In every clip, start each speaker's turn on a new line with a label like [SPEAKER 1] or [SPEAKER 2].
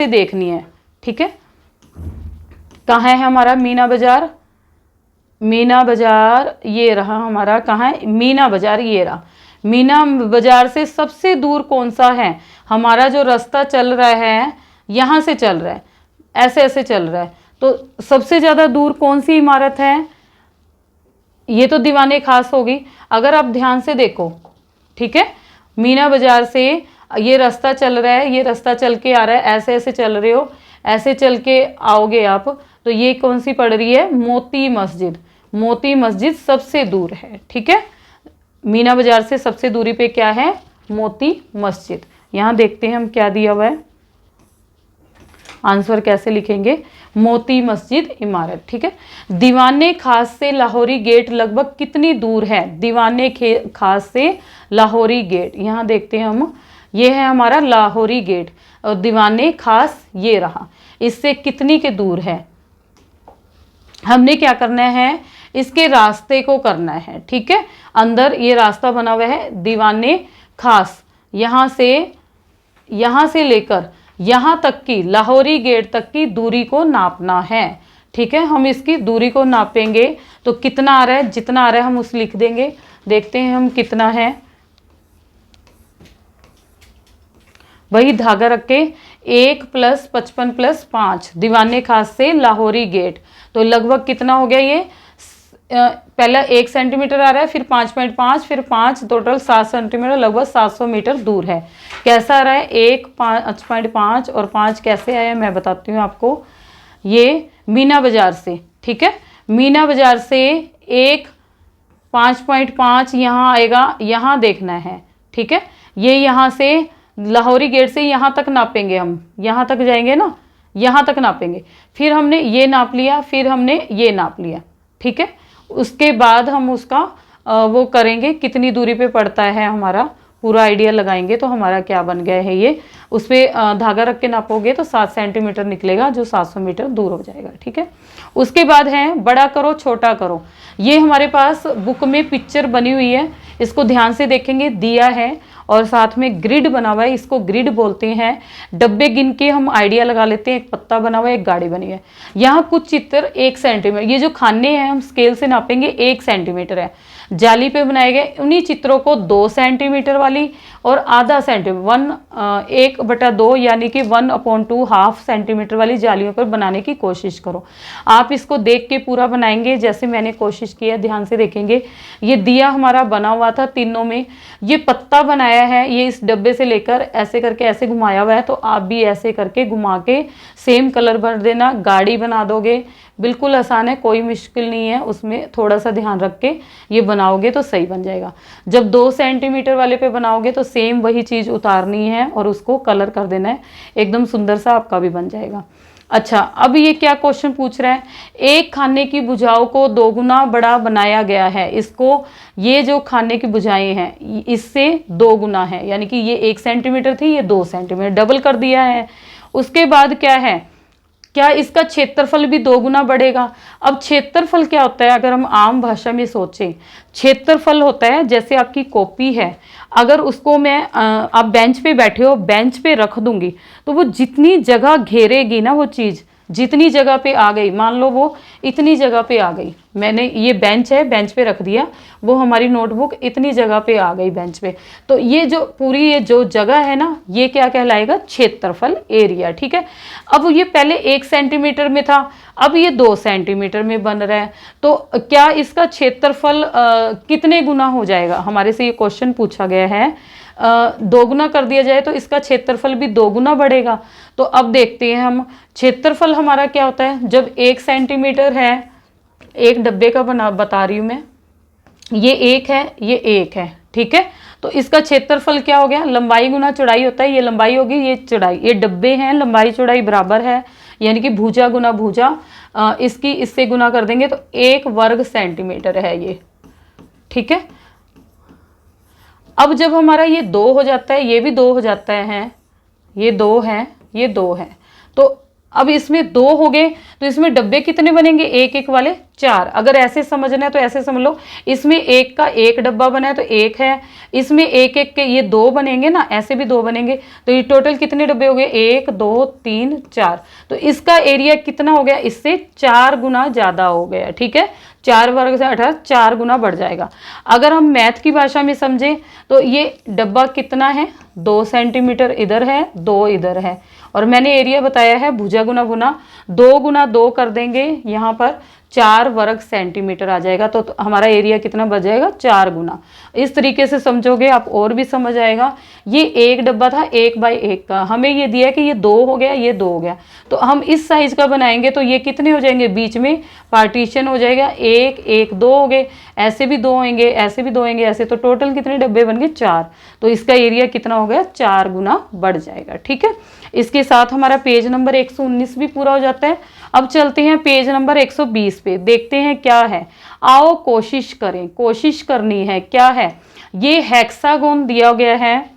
[SPEAKER 1] से देखनी है, ठीक है। कहाँ है हमारा मीना बाजार? मीना बाजार ये रहा हमारा। कहाँ है मीना बाजार? ये रहा। मीना बाजार से सबसे दूर कौन सा है? हमारा जो रास्ता चल रहा है यहाँ से चल रहा है, ऐसे ऐसे चल रहा है, तो सबसे ज़्यादा दूर कौन सी इमारत है? ये तो दीवाने खास होगी। अगर आप ध्यान से देखो, ठीक है, मीना बाजार से ये रास्ता चल रहा है, ये रास्ता चल के आ रहा है, ऐसे ऐसे चल रहे हो, ऐसे चल के आओगे आप, तो ये कौन सी पड़ रही है? मोती मस्जिद। मोती मस्जिद सबसे दूर है, ठीक है। मीना बाजार से सबसे दूरी पे क्या है? मोती मस्जिद। यहाँ देखते हैं हम क्या दिया हुआ है, आंसर कैसे लिखेंगे? मोती मस्जिद इमारत, ठीक है। दीवाने खास से लाहौरी गेट लगभग कितनी दूर है? दीवाने खास से लाहौरी गेट, यहाँ देखते हैं हम, ये है हमारा लाहौरी गेट, और दीवाने खास ये रहा, इससे कितनी के दूर है? हमने क्या करना है? इसके रास्ते को करना है, ठीक है। अंदर ये रास्ता बना हुआ है, दीवाने खास, यहाँ से लेकर यहाँ तक की, लाहौरी गेट तक की दूरी को नापना है, ठीक है। हम इसकी दूरी को नापेंगे तो कितना आ रहा है? जितना आ रहा है हम उस लिख देंगे। देखते हैं हम कितना है। वही धागा रख के 1 + 55 + 5 दीवाने खास से लाहौरी गेट, तो लगभग कितना हो गया? ये पहला 1 सेंटीमीटर आ रहा है, फिर 5.5, फिर 5, टोटल 7 सेंटीमीटर, लगभग 700 मीटर दूर है। कैसा आ रहा है? 1, 5.5 और 5 कैसे आया मैं बताती हूँ आपको। ये मीना बाजार से, ठीक है, मीना बाजार से 1, 5.5 यहाँ आएगा, यहाँ देखना है, ठीक है। ये यहाँ से लाहौरी गेट से यहाँ तक नापेंगे हम, यहाँ तक जाएंगे ना, यहाँ तक नापेंगे, फिर हमने ये नाप लिया, फिर हमने ये नाप लिया, ठीक है। उसके बाद हम उसका वो करेंगे कितनी दूरी पे पड़ता है, हमारा पूरा आइडिया लगाएंगे तो हमारा क्या बन गया है ये। उस पर धागा रख के नापोगे तो 7 सेंटीमीटर निकलेगा, जो 700 मीटर दूर हो जाएगा, ठीक है। उसके बाद है बड़ा करो छोटा करो। ये हमारे पास बुक में पिक्चर बनी हुई है, इसको ध्यान से देखेंगे, दिया है और साथ में ग्रिड बना हुआ है, इसको ग्रिड बोलते हैं। डब्बे गिन के हम आइडिया लगा लेते हैं, एक पत्ता बना हुआ है, एक गाड़ी बनी है। यहाँ कुछ चित्र 1 सेंटीमीटर, ये जो खाने हैं हम स्केल से नापेंगे 1 सेंटीमीटर है। जाली पे बनाए गए उन्हीं चित्रों को 2 सेंटीमीटर वाली और आधा सेंटीमीटर 1/2 यानी कि 1/2 हाफ सेंटीमीटर वाली जालियों पर बनाने की कोशिश करो। आप इसको देख के पूरा बनाएंगे जैसे मैंने कोशिश की है, ध्यान से देखेंगे। ये दिया हमारा बना हुआ था तीनों में, ये पत्ता बनाया है, ये इस डब्बे से लेकर ऐसे करके ऐसे घुमाया हुआ है, तो आप भी ऐसे करके घुमा के सेम कलर भर देना। गाड़ी बना दोगे, बिल्कुल आसान है, कोई मुश्किल नहीं है, उसमें थोड़ा सा ध्यान रख के ये बनाओगे तो सही बन जाएगा। जब 2 सेंटीमीटर वाले पे बनाओगे तो सेम वही चीज़ उतारनी है और उसको कलर कर देना है, एकदम सुंदर सा आपका भी बन जाएगा। अच्छा, अब ये क्या क्वेश्चन पूछ रहा है? एक खाने की भुजाओं को 2 गुना बड़ा बनाया गया है। इसको, ये जो खाने की भुजाएं हैं इससे 2 गुना है, यानी कि ये 1 सेंटीमीटर थी, ये 2 सेंटीमीटर, डबल कर दिया है। उसके बाद क्या है, क्या इसका क्षेत्रफल भी 2 गुना बढ़ेगा? अब क्षेत्रफल क्या होता है, अगर हम आम भाषा में सोचें, क्षेत्रफल होता है जैसे आपकी कॉपी है, अगर उसको मैं आप बेंच पे बैठे हो, बेंच पे रख दूंगी तो वो जितनी जगह घेरेगी ना, वो चीज़ जितनी जगह पे आ गई, मान लो वो इतनी जगह पे आ गई, मैंने ये बेंच है, बेंच पे रख दिया, वो हमारी नोटबुक इतनी जगह पे आ गई बेंच पे, तो ये जो पूरी ये जो जगह है ना, ये क्या कहलाएगा? क्षेत्रफल, एरिया, ठीक है। अब ये पहले 1 सेंटीमीटर में था, अब ये 2 सेंटीमीटर में बन रहा है, तो क्या इसका क्षेत्रफल कितने गुना हो जाएगा? हमारे से ये क्वेश्चन पूछा गया है, 2 गुना कर दिया जाए तो इसका क्षेत्रफल भी 2 गुना बढ़ेगा। तो अब देखते हैं हम, क्षेत्रफल हमारा क्या होता है, जब 1 सेंटीमीटर है, एक डब्बे का बता रही हूँ मैं, ये 1 है, ये 1 है, ठीक है। तो इसका क्षेत्रफल क्या हो गया? लंबाई गुना चौड़ाई होता है, ये लंबाई होगी, ये चौड़ाई, ये डब्बे हैं, लंबाई चौड़ाई बराबर है, यानी कि भुजा गुना भुजा, इसकी इससे गुना कर देंगे तो 1 वर्ग सेंटीमीटर है ये, ठीक है। अब जब हमारा ये 2 हो जाता है, ये भी 2 हो जाता है, ये 2 है, ये 2 है, तो अब इसमें 2 हो गए तो इसमें डब्बे कितने बनेंगे? 1 1 वाले 4। अगर ऐसे समझना है तो ऐसे समझ लो, इसमें एक का एक डब्बा बना है तो एक है, इसमें एक एक के ये 2 बनेंगे ना, ऐसे भी 2 बनेंगे, तो ये टोटल कितने डब्बे हो गए, 1 2 3 4। तो इसका एरिया कितना हो गया, इससे 4 गुना ज़्यादा हो गया। ठीक है, 4 वर्ग से 18 4 गुना बढ़ जाएगा। अगर हम मैथ की भाषा में समझें तो ये डब्बा कितना है, 2 सेंटीमीटर इधर है, 2 इधर है, और मैंने एरिया बताया है भुजा गुना गुना, 2 गुना 2 कर देंगे, यहाँ पर 4 वर्ग सेंटीमीटर आ जाएगा। तो हमारा एरिया कितना बच जाएगा, 4 गुना। इस तरीके से समझोगे आप और भी समझ आएगा। ये एक डब्बा था 1 बाई 1 का, हमें ये दिया है कि ये 2 हो गया, ये 2 हो गया, तो हम इस साइज का बनाएंगे तो ये कितने हो जाएंगे, बीच में पार्टीशन हो जाएगा, 1 1 2 हो गए, ऐसे भी 2 होंगे, ऐसे भी 2 होंगे, ऐसे, तो टोटल कितने डब्बे बन गए, 4। तो इसका एरिया कितना हो गया, 4 गुना बढ़ जाएगा। ठीक है, इसके साथ हमारा पेज नंबर 119 भी पूरा हो जाता है। अब चलते हैं पेज नंबर 120 पे, देखते हैं क्या है। आओ कोशिश करें, कोशिश करनी है, क्या है, ये हेक्सागोन दिया गया है,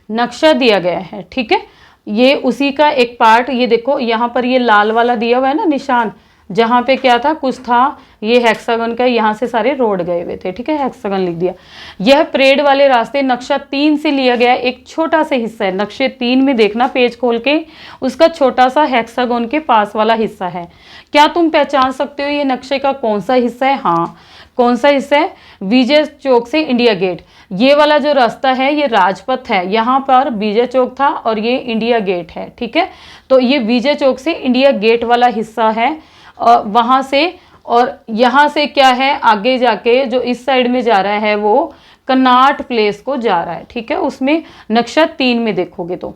[SPEAKER 1] नक्शा दिया गया है। ठीक है, ये उसी का एक पार्ट, ये देखो यहाँ पर ये लाल वाला दिया हुआ है ना निशान, जहाँ पे क्या था, कुछ था, ये हेक्सागन का, यहाँ से सारे रोड गए हुए थे। ठीक है, हेक्सागन लिख दिया। यह परेड वाले रास्ते नक्शा 3 से लिया गया एक छोटा सा हिस्सा है। नक्शे 3 में देखना पेज खोल के, उसका छोटा सा हेक्सागन के पास वाला हिस्सा है। क्या तुम पहचान सकते हो ये नक्शे का कौन सा हिस्सा है? हाँ, कौन सा हिस्सा है, विजय चौक से इंडिया गेट। ये वाला जो रास्ता है ये राजपथ है, यहाँ पर विजय चौक था और ये इंडिया गेट है। ठीक है, तो ये विजय चौक से इंडिया गेट वाला हिस्सा है, वहाँ से, और यहाँ से क्या है, आगे जाके जो इस साइड में जा रहा है वो कन्नाट प्लेस को जा रहा है। ठीक है, उसमें नक्शा 3 में देखोगे तो।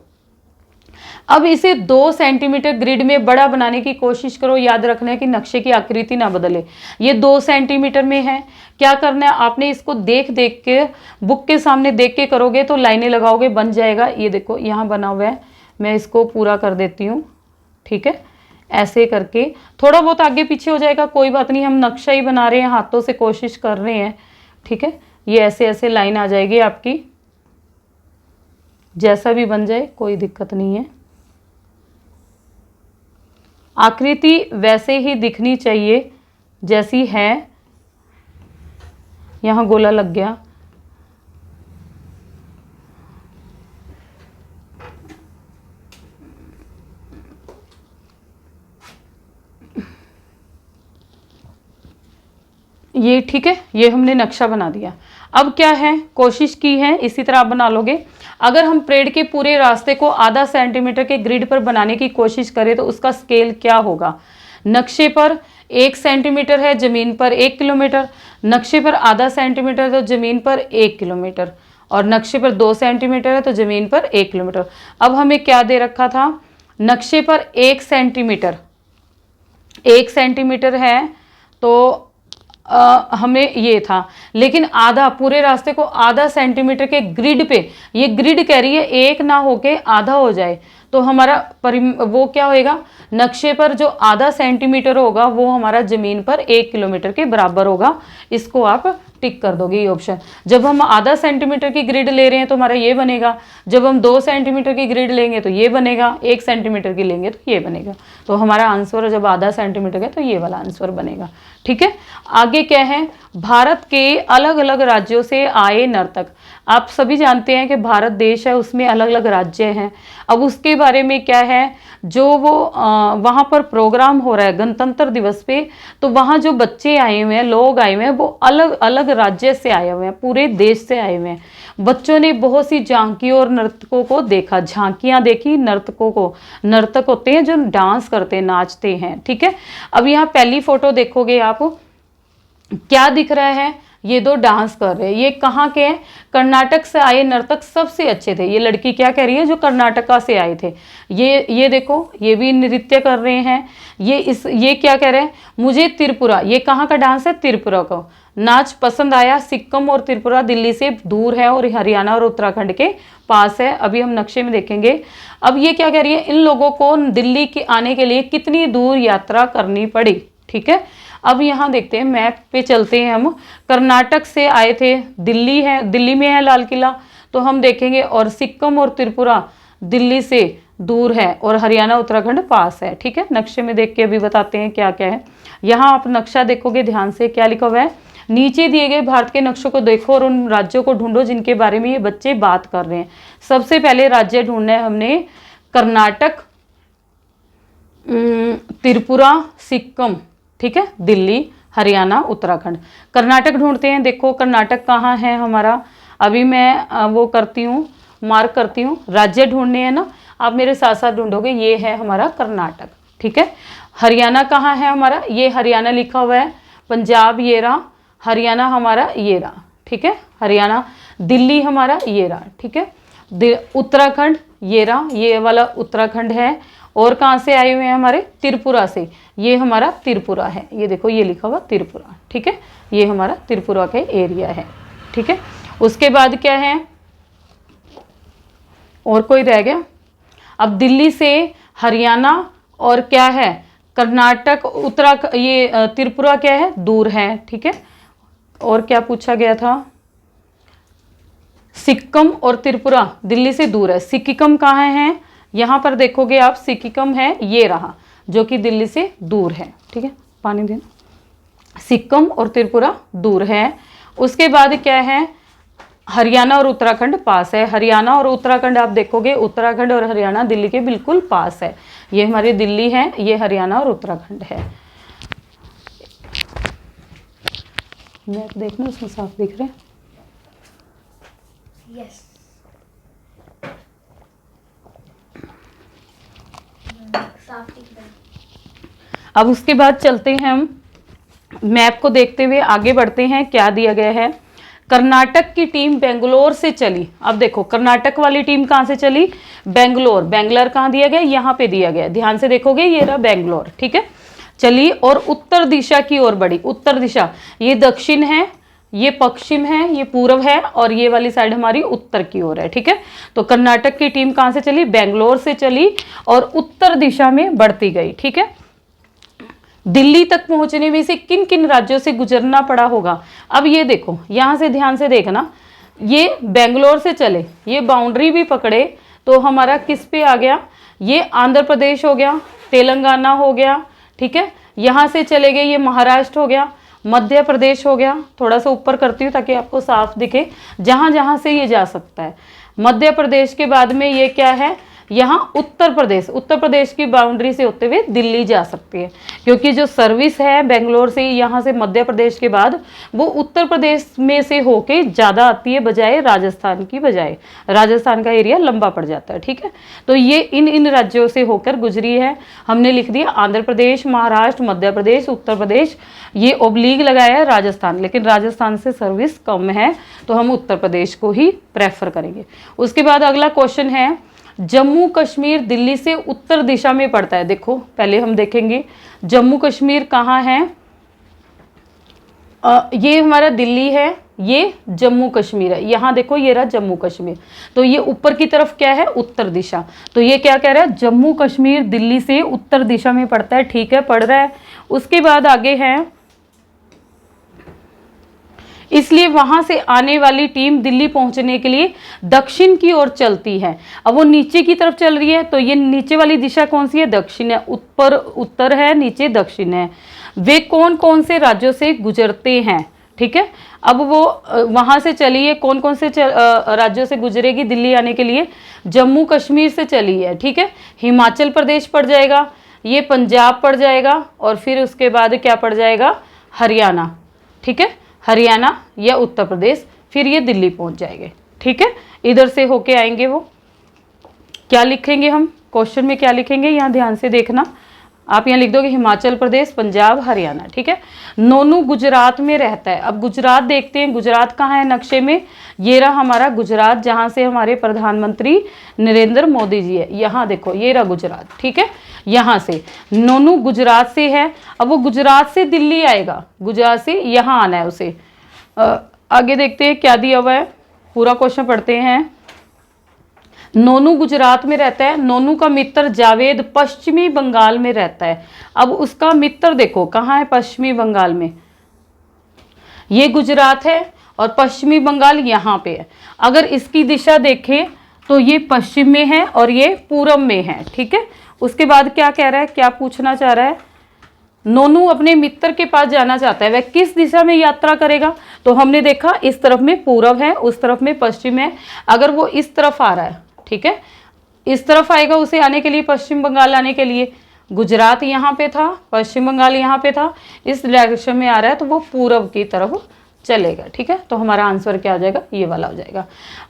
[SPEAKER 1] अब इसे 2 सेंटीमीटर ग्रिड में बड़ा बनाने की कोशिश करो। याद रखना है कि नक्शे की आकृति ना बदले। ये 2 सेंटीमीटर में है, क्या करना है आपने, इसको देख देख के, बुक के सामने देख के करोगे तो लाइनें लगाओगे, बन जाएगा। ये देखो यहाँ बना हुआ है, मैं इसको पूरा कर देती हूँ। ठीक है, ऐसे करके थोड़ा बहुत आगे पीछे हो जाएगा, कोई बात नहीं, हम नक्शा ही बना रहे हैं, हाथों से कोशिश कर रहे हैं। ठीक है, ये ऐसे ऐसे लाइन आ जाएगी आपकी, जैसा भी बन जाए कोई दिक्कत नहीं है। आकृति वैसे ही दिखनी चाहिए जैसी है। यहाँ गोला लग गया, ये ठीक है, ये हमने नक्शा बना दिया। अब क्या है, कोशिश की है, इसी तरह आप बना लोगे। अगर हम परेड के पूरे रास्ते को आधा सेंटीमीटर के ग्रिड पर बनाने की कोशिश करें तो उसका स्केल क्या होगा। नक्शे पर 1 सेंटीमीटर है, जमीन पर 1 किलोमीटर, नक्शे पर आधा सेंटीमीटर तो जमीन पर 1 किलोमीटर, और नक्शे पर 2 सेंटीमीटर है तो जमीन पर 1 किलोमीटर। अब हमें क्या दे रखा था, नक्शे पर 1 सेंटीमीटर, 1 सेंटीमीटर है तो हमें ये था, लेकिन आधा, पूरे रास्ते को आधा सेंटीमीटर के ग्रिड पे, ये ग्रिड कह रही है 1 ना होके आधा हो जाए, तो हमारा वो क्या होएगा, नक्शे पर जो आधा सेंटीमीटर होगा वो हमारा जमीन पर 1 किलोमीटर के बराबर होगा। इसको आप टिक कर दोगे, ये ऑप्शन। जब हम आधा सेंटीमीटर की ग्रिड ले रहे हैं तो हमारा ये बनेगा, जब हम 2 सेंटीमीटर की ग्रिड लेंगे तो ये बनेगा, 1 सेंटीमीटर की लेंगे तो ये बनेगा। तो हमारा आंसर जब आधा सेंटीमीटर है तो ये वाला आंसर बनेगा। ठीक है, आगे क्या है, भारत के अलग अलग राज्यों से आए नर्तक। आप सभी जानते हैं कि भारत देश है, उसमें अलग अलग राज्य हैं। अब उसके बारे में क्या है, जो वो वहाँ पर प्रोग्राम हो रहा है गणतंत्र दिवस पे, तो वहाँ जो बच्चे आए हुए हैं, लोग आए हुए हैं, वो अलग अलग राज्य से आए हुए हैं, पूरे देश से आए हुए हैं। बच्चों ने बहुत सी झांकियों और नर्तकों को देखा, झांकियाँ देखी, नर्तकों को, नर्तक होते हैं जो डांस करते हैं, नाचते हैं। ठीक है, अब यहाँ पहली फोटो देखोगे आप, क्या दिख रहा है, ये 2 डांस कर रहे हैं। ये कहाँ के हैं, कर्नाटक से आए नर्तक सबसे अच्छे थे। ये लड़की क्या कह रही है, जो कर्नाटका से आए थे, ये देखो, ये भी नृत्य कर रहे हैं। ये क्या कह रहे हैं, मुझे त्रिपुरा, ये कहाँ का डांस है, त्रिपुरा का नाच पसंद आया। सिक्किम और त्रिपुरा दिल्ली से दूर है और हरियाणा और उत्तराखंड के पास है। अभी हम नक्शे में देखेंगे। अब ये क्या कह रही है, इन लोगों को दिल्ली के आने के लिए कितनी दूर यात्रा करनी पड़ी। ठीक है, अब यहाँ देखते हैं, मैप पे चलते हैं हम। कर्नाटक से आए थे, दिल्ली है, दिल्ली में है लाल किला, तो हम देखेंगे, और सिक्किम और त्रिपुरा दिल्ली से दूर है और हरियाणा उत्तराखंड पास है। ठीक है, नक्शे में देख के अभी बताते हैं क्या क्या है। यहाँ आप नक्शा देखोगे ध्यान से, क्या लिखा हुआ है, नीचे दिए गए भारत के नक्शों को देखो और उन राज्यों को ढूंढो जिनके बारे में ये बच्चे बात कर रहे हैं। सबसे पहले राज्य ढूंढना है हमने कर्नाटक, त्रिपुरा, सिक्किम, ठीक है, दिल्ली, हरियाणा, उत्तराखंड। कर्नाटक ढूंढते हैं। देखो कर्नाटक कहाँ है हमारा, अभी मैं वो करती हूँ, मार्क करती हूँ। राज्य ढूंढने हैं ना, आप मेरे साथ साथ ढूंढोगे। ये है हमारा कर्नाटक, ठीक है। हरियाणा कहाँ है हमारा, ये हरियाणा लिखा हुआ है। पंजाब ये रहा, हरियाणा हमारा ये रहा, ठीक है, हरियाणा। दिल्ली हमारा ये रहा, ठीक है। उत्तराखंड ये रहा, ये वाला उत्तराखंड है। और कहाँ से आए हुए हैं हमारे, त्रिपुरा से, ये हमारा त्रिपुरा है। ये देखो ये लिखा हुआ त्रिपुरा, ठीक है, ये हमारा त्रिपुरा का एरिया है, ठीक है। उसके बाद क्या है, और कोई रह गया। अब दिल्ली से हरियाणा और क्या है, कर्नाटक, उत्तराखंड, ये त्रिपुरा क्या है, दूर है, ठीक है। और क्या पूछा गया था, सिक्किम और त्रिपुरा दिल्ली से दूर है। सिक्किम कहाँ है, यहाँ पर देखोगे आप, सिक्किम है, ये रहा, जो कि दिल्ली से दूर है, ठीक है। पानी देना। सिक्किम और त्रिपुरा दूर है। उसके बाद क्या है, हरियाणा और उत्तराखंड पास है। हरियाणा और उत्तराखंड आप देखोगे, उत्तराखंड और हरियाणा दिल्ली के बिल्कुल पास है। ये हमारी दिल्ली है, ये हरियाणा और उत्तराखंड है। मैप देखना, उसमें साफ दिख रहे हैं।
[SPEAKER 2] यस, साफ दिख रहा है।
[SPEAKER 1] अब उसके बाद चलते हैं हम, मैप को देखते हुए आगे बढ़ते हैं। क्या दिया गया है, कर्नाटक की टीम बेंगलोर से चली। अब देखो कर्नाटक वाली टीम कहाँ से चली, बेंगलोर। बेंगलोर कहाँ दिया गया, यहाँ पे दिया गया, ध्यान से देखोगे, ये रहा बेंगलोर, ठीक है। चली और उत्तर दिशा की ओर बढ़ी। उत्तर दिशा, ये दक्षिण है, ये पश्चिम है, ये पूर्व है, और ये वाली साइड हमारी उत्तर की ओर है, ठीक है। तो कर्नाटक की टीम कहाँ से चली, बेंगलोर से चली और उत्तर दिशा में बढ़ती गई, ठीक है। दिल्ली तक पहुंचने में से किन किन राज्यों से गुजरना पड़ा होगा। अब ये देखो, यहां से ध्यान से देखना, ये बेंगलोर से चले, ये बाउंड्री भी पकड़े तो हमारा किस पे आ गया, ये आंध्र प्रदेश हो गया, तेलंगाना हो गया, ठीक है। यहां से चले गए, ये महाराष्ट्र हो गया, मध्य प्रदेश हो गया। थोड़ा सा ऊपर करती हूँ ताकि आपको साफ दिखे, जहां जहां से ये जा सकता है। मध्य प्रदेश के बाद में ये क्या है, यहाँ उत्तर प्रदेश, उत्तर प्रदेश की बाउंड्री से होते हुए दिल्ली जा सकती है, क्योंकि जो सर्विस है बेंगलोर से यहाँ से मध्य प्रदेश के बाद, वो उत्तर प्रदेश में से होके ज़्यादा आती है बजाय राजस्थान की बजाय। राजस्थान का एरिया लंबा पड़ जाता है, ठीक है। तो ये इन राज्यों से होकर गुजरी है। हमने लिख दिया आंध्र प्रदेश, महाराष्ट्र, मध्य प्रदेश, उत्तर प्रदेश, ये ओब्लीग लगाया है राजस्थान, लेकिन राजस्थान से सर्विस कम है तो हम उत्तर प्रदेश को ही प्रेफर करेंगे। उसके बाद अगला क्वेश्चन है, जम्मू कश्मीर दिल्ली से उत्तर दिशा में पड़ता है। देखो पहले हम देखेंगे जम्मू कश्मीर कहाँ है, ये हमारा दिल्ली है, ये जम्मू कश्मीर है। यहाँ देखो ये रहा जम्मू कश्मीर, तो ये ऊपर की तरफ क्या है, उत्तर दिशा। तो ये क्या कह रहा है, जम्मू कश्मीर दिल्ली से उत्तर दिशा में पड़ता है, ठीक है, पड़ रहा है। उसके बाद आगे है, इसलिए वहां से आने वाली टीम दिल्ली पहुंचने के लिए दक्षिण की ओर चलती है। अब वो नीचे की तरफ चल रही है, तो ये नीचे वाली दिशा कौन सी है, दक्षिण है। ऊपर उत्तर है, नीचे दक्षिण है। वे कौन कौन से राज्यों से गुजरते हैं, ठीक है। अब वो वहां से चली है, कौन कौन से राज्यों से गुजरेगी दिल्ली आने के लिए, जम्मू कश्मीर से चली है, ठीक है। हिमाचल प्रदेश पड़ जाएगा, ये पंजाब पड़ जाएगा, और फिर उसके बाद क्या पड़ जाएगा, हरियाणा, ठीक है, हरियाणा या उत्तर प्रदेश, फिर ये दिल्ली पहुंच जाएंगे, ठीक है। इधर से होके आएंगे वो। क्या लिखेंगे हम, क्वेश्चन में क्या लिखेंगे, यहाँ ध्यान से देखना। आप यहाँ लिख दोगे हिमाचल प्रदेश, पंजाब, हरियाणा, ठीक है। नोनू गुजरात में रहता है। अब गुजरात देखते हैं, गुजरात कहाँ है नक्शे में, ये रहा हमारा गुजरात, जहाँ से हमारे प्रधानमंत्री नरेंद्र मोदी जी है। यहाँ देखो ये रहा गुजरात, ठीक है। यहाँ से नोनू गुजरात से है। अब वो गुजरात से दिल्ली आएगा, गुजरात से यहाँ आना है उसे। आगे देखते हैं क्या दिया हुआ है, पूरा क्वेश्चन पढ़ते हैं। नोनू गुजरात में रहता है। नोनू का मित्र जावेद पश्चिमी बंगाल में रहता है। अब उसका मित्र देखो कहाँ है, पश्चिमी बंगाल में, ये गुजरात है और पश्चिमी बंगाल यहाँ पे है। अगर इसकी दिशा देखें तो ये पश्चिम में है और ये पूरब में है, ठीक है। उसके बाद क्या कह रहा है, क्या पूछना चाह रहा है, नोनू अपने मित्र के पास जाना चाहता है, वह किस दिशा में यात्रा करेगा। तो हमने देखा इस तरफ में पूरब है, उस तरफ में पश्चिम है। अगर वो इस तरफ आ रहा है, ठीक है, इस तरफ आएगा उसे आने के लिए, पश्चिम बंगाल आने के लिए, गुजरात यहाँ पे था, पश्चिम बंगाल यहाँ पे था, इस डायरेक्शन में आ रहा है तो वो पूरब की तरफ चलेगा, ठीक है। तो हमारा आंसर क्या आ जाएगा, ये वाला हो जाएगा।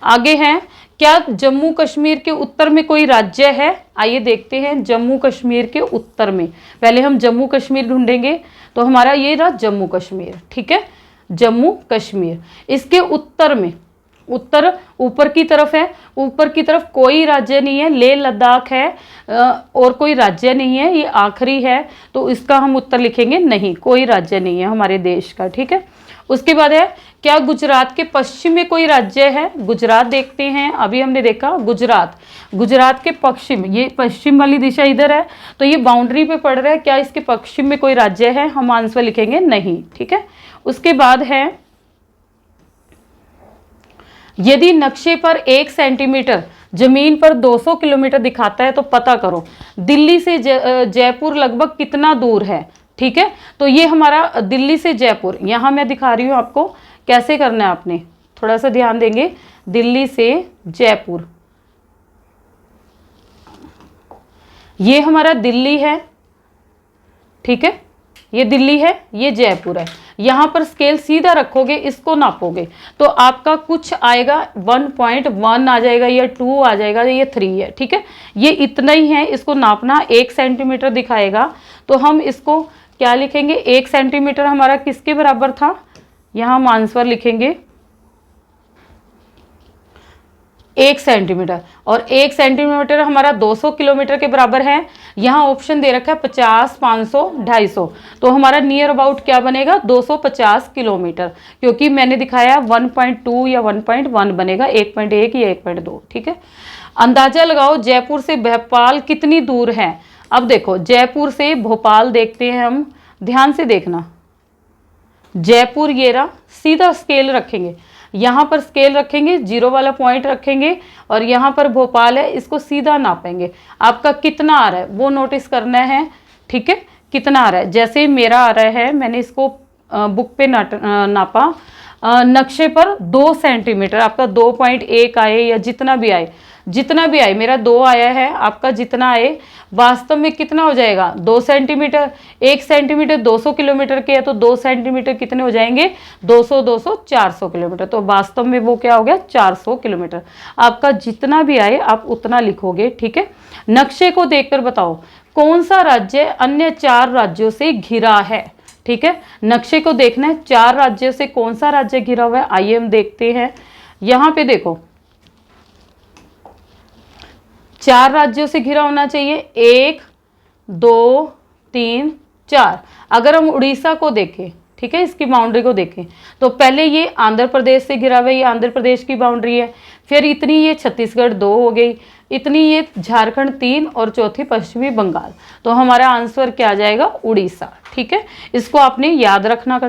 [SPEAKER 1] आगे है, क्या जम्मू कश्मीर के उत्तर में कोई राज्य है। आइए देखते हैं जम्मू कश्मीर के उत्तर में, पहले हम जम्मू कश्मीर ढूंढेंगे। तो हमारा ये रहा जम्मू कश्मीर, ठीक है, जम्मू कश्मीर। इसके उत्तर में, उत्तर ऊपर की तरफ है, ऊपर की तरफ कोई राज्य नहीं है, लेह लद्दाख है और कोई राज्य नहीं है, ये आखिरी है। तो इसका हम उत्तर लिखेंगे नहीं, कोई राज्य नहीं है हमारे देश का, ठीक है। उसके बाद है, क्या गुजरात के पश्चिम में कोई राज्य है। गुजरात देखते हैं, अभी हमने देखा गुजरात, गुजरात के पश्चिम, ये पश्चिम वाली दिशा इधर है, तो ये बाउंड्री पे पड़ रहा है, क्या इसके पश्चिम में कोई राज्य है, हम आंसर लिखेंगे नहीं, ठीक है। उसके बाद है, यदि नक्शे पर 1 सेंटीमीटर जमीन पर 200 किलोमीटर दिखाता है तो पता करो दिल्ली से जयपुर लगभग कितना दूर है, ठीक है। तो ये हमारा दिल्ली से जयपुर, यहाँ मैं दिखा रही हूँ आपको कैसे करना है, आपने थोड़ा सा ध्यान देंगे। दिल्ली से जयपुर, ये हमारा दिल्ली है, ठीक है, ये दिल्ली है, ये जयपुर है। यहाँ पर स्केल सीधा रखोगे, इसको नापोगे तो आपका कुछ आएगा 1.1 आ जाएगा, या 2 आ जाएगा, ये 3 है, ठीक है। ये इतना ही है, इसको नापना 1 सेंटीमीटर दिखाएगा तो हम इसको क्या लिखेंगे, 1 सेंटीमीटर हमारा किसके बराबर था, यहाँ हम आंसर लिखेंगे 1 सेंटीमीटर, और 1 सेंटीमीटर हमारा 200 किलोमीटर के बराबर है। यहाँ ऑप्शन दे रखा है 50, 500, 250, तो हमारा नियर अबाउट क्या बनेगा, 250 किलोमीटर, क्योंकि मैंने दिखाया 1.2 या 1.1 बनेगा, 1.1 या 1.2, ठीक है। अंदाजा लगाओ जयपुर से भोपाल कितनी दूर है। अब देखो जयपुर से भोपाल देखते हैं हम, ध्यान से देखना, जयपुर ये रहा, सीधा स्केल रखेंगे, यहाँ पर स्केल रखेंगे, 0 वाला पॉइंट रखेंगे, और यहाँ पर भोपाल है, इसको सीधा नापेंगे। आपका कितना आ रहा है वो नोटिस करना है, ठीक है, कितना आ रहा है। जैसे मेरा आ रहा है, मैंने इसको बुक पे नापा, नक्शे पर 2 सेंटीमीटर, आपका 2.1 आए या जितना भी आए, जितना भी आए, मेरा 2 आया है, आपका जितना आए, वास्तव में कितना हो जाएगा, 2 सेंटीमीटर। 1 सेंटीमीटर 200 किलोमीटर के है, तो 2 सेंटीमीटर कितने हो जाएंगे, 200, 200, 400 किलोमीटर। तो वास्तव में वो क्या हो गया, 400 किलोमीटर। आपका जितना भी आए आप उतना लिखोगे, ठीक है। नक्शे को देखकर बताओ कौन सा राज्य अन्य 4 राज्यों से घिरा है, ठीक है। नक्शे को देखना है, 4 राज्यों से कौन सा राज्य घिरा हुआ है। आइए हम देखते हैं, यहाँ पे देखो 4 राज्यों से घिरा होना चाहिए, 1, 2, 3, 4। अगर हम उड़ीसा को देखें, ठीक है, इसकी बाउंड्री को देखें, तो पहले ये आंध्र प्रदेश से घिरा हुआ है, ये आंध्र प्रदेश की बाउंड्री है, फिर इतनी ये छत्तीसगढ़ 2 हो गई, इतनी ये झारखंड 3, और चौथी पश्चिमी बंगाल। तो हमारा आंसर क्या आ जाएगा, उड़ीसा, ठीक है। इसको आपने याद रखना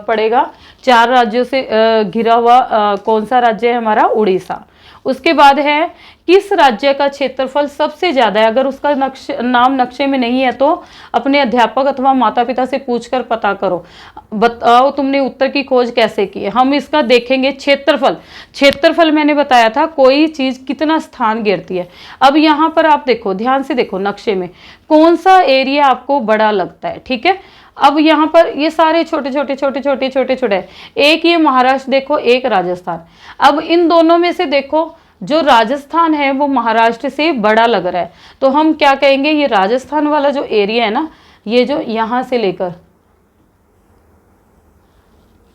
[SPEAKER 1] पड़ेगा, 4 राज्यों से घिरा हुआ कौन सा राज्य है हमारा, उड़ीसा। उसके बाद है, किस राज्य का क्षेत्रफल सबसे ज्यादा है। अगर उसका नाम नक्शे में नहीं है तो अपने अध्यापक अथवा माता पिता से पूछकर पता करो, बताओ तुमने उत्तर की खोज कैसे की है। हम इसका देखेंगे क्षेत्रफल, क्षेत्रफल मैंने बताया था कोई चीज कितना स्थान घेरती है। अब यहाँ पर आप देखो, ध्यान से देखो नक्शे में कौन सा एरिया आपको बड़ा लगता है, ठीक है। अब यहाँ पर ये सारे छोटे छोटे छोटे छोटे छोटे छोटे, एक ये महाराष्ट्र देखो, एक राजस्थान। अब इन दोनों में से देखो जो राजस्थान है वो महाराष्ट्र से बड़ा लग रहा है, तो हम क्या कहेंगे, ये राजस्थान वाला जो एरिया है ना, ये जो यहाँ से लेकर,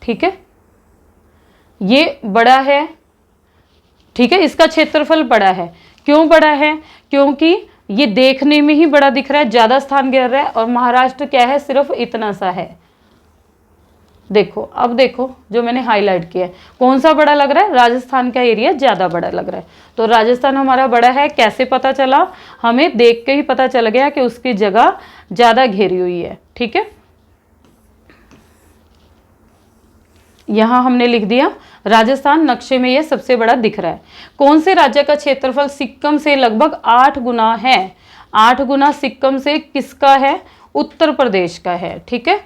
[SPEAKER 1] ठीक है, ये बड़ा है, ठीक है, इसका क्षेत्रफल बड़ा है। क्यों बड़ा है, क्योंकि ये देखने में ही बड़ा दिख रहा है, ज्यादा स्थान घेर रहा है, और महाराष्ट्र क्या है, सिर्फ इतना सा है। देखो, अब देखो जो मैंने हाईलाइट किया है, कौन सा बड़ा लग रहा है, राजस्थान का एरिया ज्यादा बड़ा लग रहा है। तो राजस्थान हमारा बड़ा है, कैसे पता चला, हमें देख के ही पता चल गया कि उसकी जगह ज्यादा घेरी हुई है, ठीक है। यहाँ हमने लिख दिया राजस्थान, नक्शे में ये सबसे बड़ा दिख रहा है। कौन से राज्य का क्षेत्रफल सिक्किम से लगभग 8 गुना है? 8 गुना सिक्किम से किसका है? उत्तर प्रदेश का है। ठीक है,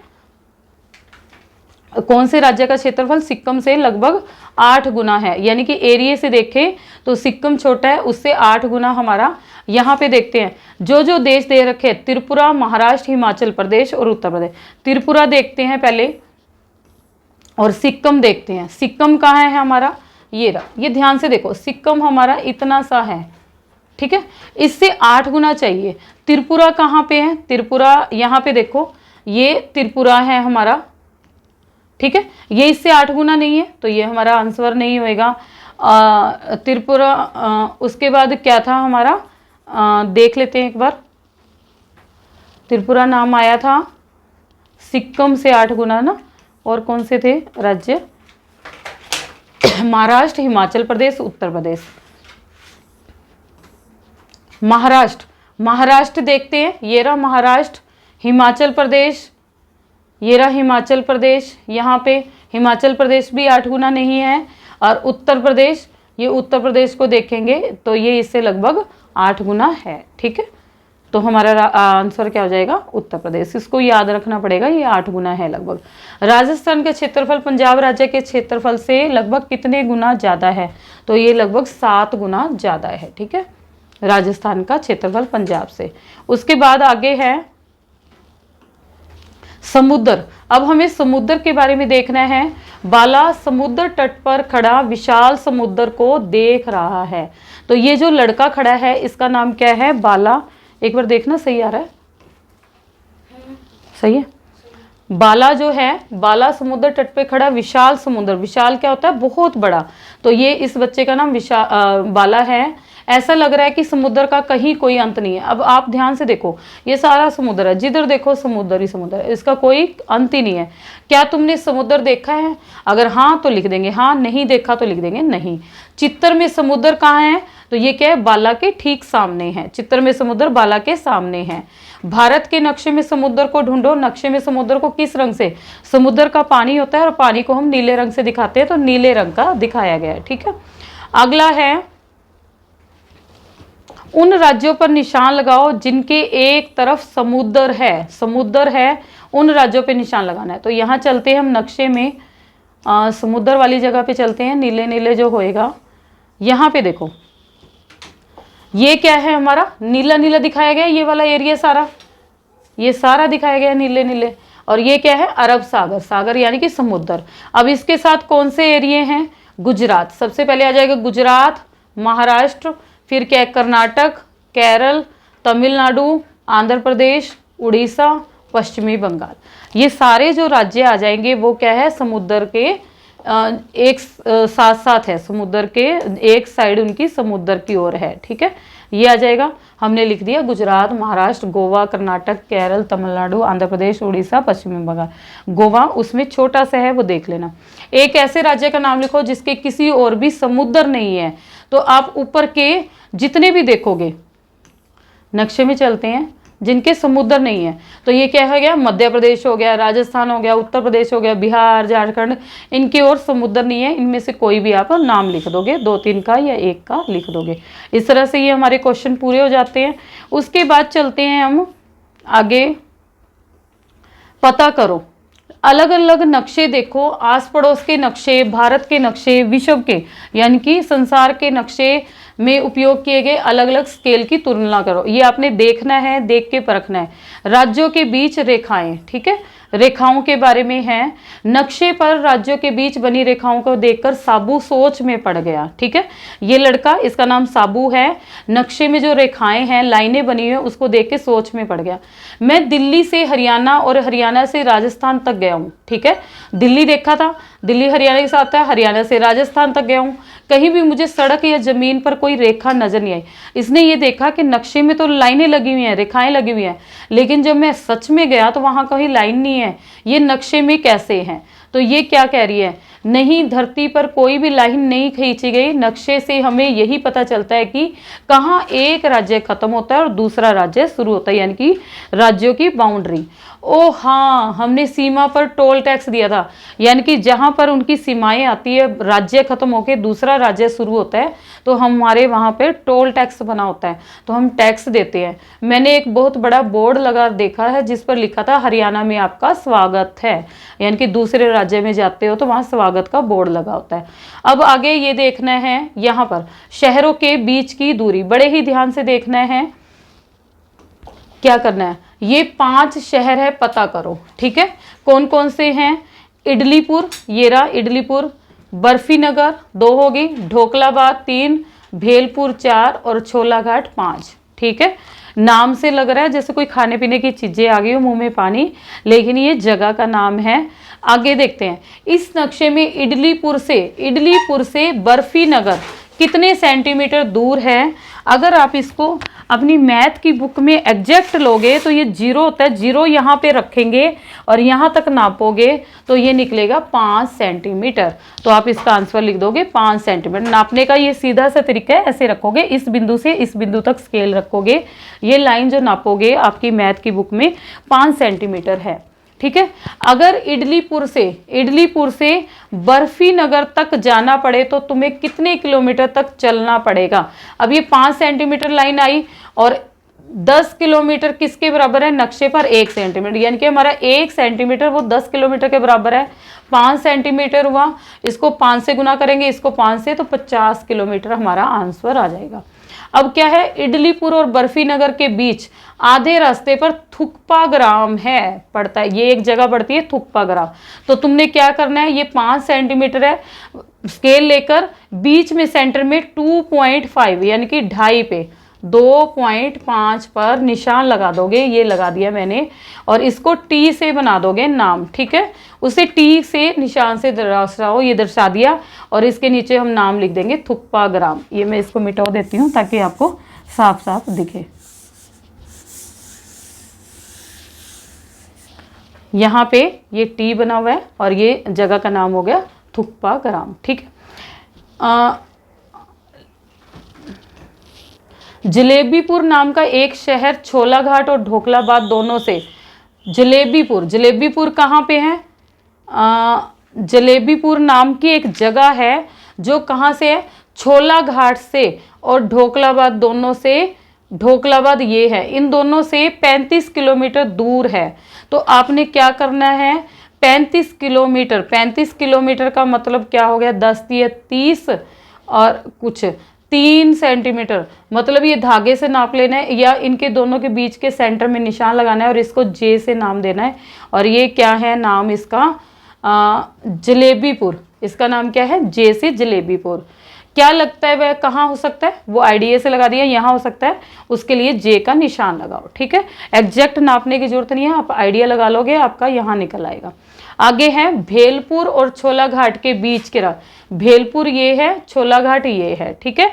[SPEAKER 1] कौन से राज्य का क्षेत्रफल सिक्किम से लगभग 8 गुना है, यानी कि एरिया से देखें तो सिक्किम छोटा है, उससे 8 गुना हमारा। यहाँ पे देखते हैं जो जो देश दे रखे, त्रिपुरा, महाराष्ट्र, हिमाचल प्रदेश और उत्तर प्रदेश। त्रिपुरा देखते हैं पहले और सिक्किम देखते हैं। सिक्किम कहाँ है हमारा? ये रहा, ये ध्यान से देखो, सिक्किम हमारा इतना सा है। ठीक है, इससे 8 गुना चाहिए। त्रिपुरा कहाँ पे है? त्रिपुरा यहाँ पे देखो, ये त्रिपुरा है हमारा। ठीक है, ये इससे 8 गुना नहीं है, तो ये हमारा आंसर नहीं होएगा। त्रिपुरा, उसके बाद क्या था हमारा? देख लेते हैं एक बार। त्रिपुरा नाम आया था, सिक्किम से 8 गुना ना। और कौन से थे राज्य? महाराष्ट्र, हिमाचल प्रदेश, उत्तर प्रदेश। महाराष्ट्र देखते हैं, ये रहा महाराष्ट्र। हिमाचल प्रदेश, ये रहा हिमाचल प्रदेश। यहाँ पे हिमाचल प्रदेश भी 8 गुना नहीं है। और उत्तर प्रदेश, ये उत्तर प्रदेश को देखेंगे तो ये इससे लगभग 8 गुना है। ठीक है, तो हमारा आंसर क्या हो जाएगा? उत्तर प्रदेश। इसको याद रखना पड़ेगा, ये 8 गुना है लगभग। राजस्थान का क्षेत्रफल पंजाब राज्य के क्षेत्रफल से लगभग कितने गुना ज़्यादा है? तो ये लगभग 7 गुना ज़्यादा है। ठीक है, राजस्थान का क्षेत्रफल पंजाब से। उसके बाद आगे है समुद्र। अब हमें समुद्र के बारे में देखना है। बाला समुद्र तट पर खड़ा विशाल समुद्र को देख रहा है। तो ये जो लड़का खड़ा है इसका नाम क्या है? बाला। एक बार देखना, सही आ रहा है? सही है। बाला जो है, बाला समुद्र तट पे खड़ा विशाल समुद्र। विशाल क्या होता है? बहुत बड़ा। तो ये इस बच्चे का नाम बाला है। ऐसा लग रहा है कि समुद्र का कहीं कोई अंत नहीं है। अब आप ध्यान से देखो, ये सारा समुद्र है, जिधर देखो समुद्र ही समुद्र है, इसका कोई अंत ही नहीं है। क्या तुमने समुद्र देखा है? अगर हाँ तो लिख देंगे हाँ, नहीं देखा तो लिख देंगे नहीं। चित्तर में समुद्र कहाँ है? तो ये क्या है? बाला के ठीक सामने है। चित्तर में समुद्र बाला के सामने है। भारत के नक्शे में समुद्र को ढूंढो। नक्शे में समुद्र को किस रंग से? समुद्र का पानी होता है और पानी को हम नीले रंग से दिखाते हैं, तो नीले रंग का दिखाया गया है। ठीक है, अगला है उन राज्यों पर निशान लगाओ जिनके एक तरफ समुद्र है। समुद्र है, उन राज्यों पे निशान लगाना है। तो यहाँ चलते हैं हम नक्शे में, समुद्र वाली जगह पे चलते हैं। नीले नीले जो होएगा, यहाँ पे देखो, ये क्या है हमारा? नीला नीला दिखाया गया, ये वाला एरिया सारा, ये सारा दिखाया गया नीले नीले। और ये क्या है? अरब सागर। सागर यानी कि समुद्र। अब इसके साथ कौन से एरिए हैं? गुजरात। सबसे पहले आ जाएगा गुजरात, महाराष्ट्र, फिर क्या है? कर्नाटक, केरल, तमिलनाडु, आंध्र प्रदेश, उड़ीसा, पश्चिमी बंगाल। ये सारे जो राज्य आ जाएंगे वो क्या है? समुद्र के एक साथ साथ है, समुद्र के एक साइड उनकी समुद्र की ओर है। ठीक है, ये आ जाएगा। हमने लिख दिया गुजरात, महाराष्ट्र, गोवा, कर्नाटक, केरल, तमिलनाडु, आंध्र प्रदेश, उड़ीसा, पश्चिमी बंगाल। गोवा उसमें छोटा सा है, वो देख लेना। एक ऐसे राज्य का नाम लिखो जिसके किसी और भी समुद्र नहीं है। तो आप ऊपर के जितने भी देखोगे, नक्शे में चलते हैं, जिनके समुद्र नहीं है, तो ये क्या हो गया? मध्य प्रदेश हो गया, राजस्थान हो गया, उत्तर प्रदेश हो गया, बिहार, झारखंड, इनकी ओर समुद्र नहीं है। इनमें से कोई भी आप नाम लिख दोगे, 2-3 का या 1 का लिख दोगे। इस तरह से ये हमारे क्वेश्चन पूरे हो जाते हैं। उसके बाद चलते हैं हम आगे। पता करो, अलग अलग नक्शे देखो, आस पड़ोस के नक्शे, भारत के नक्शे, विश्व के यानी कि संसार के नक्शे में उपयोग किए गए अलग अलग स्केल की तुलना करो। ये आपने देखना है, देख के परखना है। राज्यों के बीच रेखाएं, ठीक है, रेखाओं के बारे में है। नक्शे पर राज्यों के बीच बनी रेखाओं को देखकर साबू सोच में पड़ गया। ठीक है, ये लड़का, इसका नाम साबू है। नक्शे में जो रेखाएं हैं, लाइनें बनी हुई हैं, उसको देख के सोच में पड़ गया। मैं दिल्ली से हरियाणा और हरियाणा से राजस्थान तक गया हूँ। ठीक है, दिल्ली देखा था, दिल्ली हरियाणा के साथ है, हरियाणा से राजस्थान तक गया हूँ। कहीं भी मुझे सड़क या जमीन पर कोई रेखा नजर नहीं आई। इसने ये देखा कि नक्शे में तो लाइनें लगी हुई हैं, रेखाएं लगी हुई हैं, लेकिन जब मैं सच में गया तो वहां कहीं लाइन नहीं है। ये नक्शे में कैसे हैं? तो ये क्या कह रही है? नहीं, धरती पर कोई भी लाइन नहीं खींची गई। नक्शे से हमें यही पता चलता है कि कहाँ एक राज्य खत्म होता है और दूसरा राज्य शुरू होता है, यानी कि राज्यों की बाउंड्री। ओ हाँ, हमने सीमा पर टोल टैक्स दिया था, यानी कि जहाँ पर उनकी सीमाएं आती है, राज्य खत्म होकर दूसरा राज्य शुरू होता है, तो हमारे वहाँ पे टोल टैक्स बना होता है, तो हम टैक्स देते हैं। मैंने एक बहुत बड़ा बोर्ड लगा देखा है जिस पर लिखा था हरियाणा में आपका स्वागत है, यानी कि दूसरे राज्य में जाते हो तो वहाँ स्वागत का बोर्ड लगा होता है। अब आगे ये देखना है, यहाँ पर शहरों के बीच की दूरी बड़े ही ध्यान से देखना है। क्या करना है, ये 5 शहर है, पता करो, ठीक है। कौन कौन से हैं? इडलीपुर, ये रहा इडलीपुर, बर्फी नगर 2 होगी, ढोकलाबाद 3, भेलपुर 4 और छोलाघाट 5, ठीक है। नाम से लग रहा है जैसे कोई खाने पीने की चीजें आ गई हो, मुंह में पानी, लेकिन ये जगह का नाम है। आगे देखते हैं, इस नक्शे में इडलीपुर से बर्फी नगर कितने सेंटीमीटर दूर है। अगर आप इसको अपनी मैथ की बुक में एग्जैक्ट लोगे तो ये 0 होता है, 0 यहाँ पे रखेंगे और यहाँ तक नापोगे तो ये निकलेगा 5 सेंटीमीटर। तो आप इसका आंसर लिख दोगे 5 सेंटीमीटर। नापने का ये सीधा सा तरीका है, ऐसे रखोगे, इस बिंदु से इस बिंदु तक स्केल रखोगे, ये लाइन जो नापोगे आपकी मैथ की बुक में 5 सेंटीमीटर है, ठीक है। अगर इडलीपुर से बर्फी नगर तक जाना पड़े तो तुम्हें कितने किलोमीटर तक चलना पड़ेगा। अब ये 5 सेंटीमीटर लाइन आई और 10 किलोमीटर किसके बराबर है? नक्शे पर 1 सेंटीमीटर, यानी कि हमारा 1 सेंटीमीटर वो 10 किलोमीटर के बराबर है। 5 सेंटीमीटर हुआ, इसको 5 से गुना करेंगे, इसको 5 से, तो 50 किलोमीटर हमारा आंसर आ जाएगा। अब क्या है, इडलीपुर और बर्फी नगर के बीच आधे रास्ते पर थुक्पा ग्राम है, पड़ता है, ये एक जगह पड़ती है थुक्पा ग्राम। तो तुमने क्या करना है, ये 5 सेंटीमीटर है, स्केल लेकर बीच में सेंटर में 2.5 यानी कि 2.5 पे 2.5 पर निशान लगा दोगे, ये लगा दिया मैंने, और इसको टी से बना दोगे नाम, ठीक है। उसे टी से निशान से दर्शाओ, ये दर्शा दिया, और इसके नीचे हम नाम लिख देंगे थुक्पा ग्राम। ये मैं इसको मिटा देती हूँ ताकि आपको साफ साफ दिखे। यहाँ पे ये टी बना हुआ है और ये जगह का नाम हो गया थुक्पा ग्राम, ठीक है। जलेबीपुर नाम का एक शहर छोलाघाट और ढोकलाबाद दोनों से, जलेबीपुर कहाँ पे है? जलेबीपुर नाम की एक जगह है जो कहाँ से है? छोलाघाट से और ढोकलाबाद दोनों से। ढोकलाबाद ये है, इन दोनों से 35 किलोमीटर दूर है। तो आपने क्या करना है, 35 किलोमीटर का मतलब क्या हो गया, 10 या 30 और कुछ 3 सेंटीमीटर, मतलब ये धागे से नाप लेना है या इनके दोनों के बीच के सेंटर में निशान लगाना है और इसको जे से नाम देना है। और ये क्या है नाम इसका? जलेबीपुर, इसका नाम क्या है? जे से जलेबीपुर। क्या लगता है वह कहाँ हो सकता है? वो आईडीए से लगा दिया, यहाँ हो सकता है, उसके लिए जे का निशान लगाओ, ठीक है। एग्जैक्ट नापने की जरूरत नहीं है, आप आइडिया लगा लोगे, आपका यहाँ निकल आएगा। आगे है भेलपुर और छोलाघाट के बीच के भेलपुर ये है, छोलाघाट ये है, ठीक है,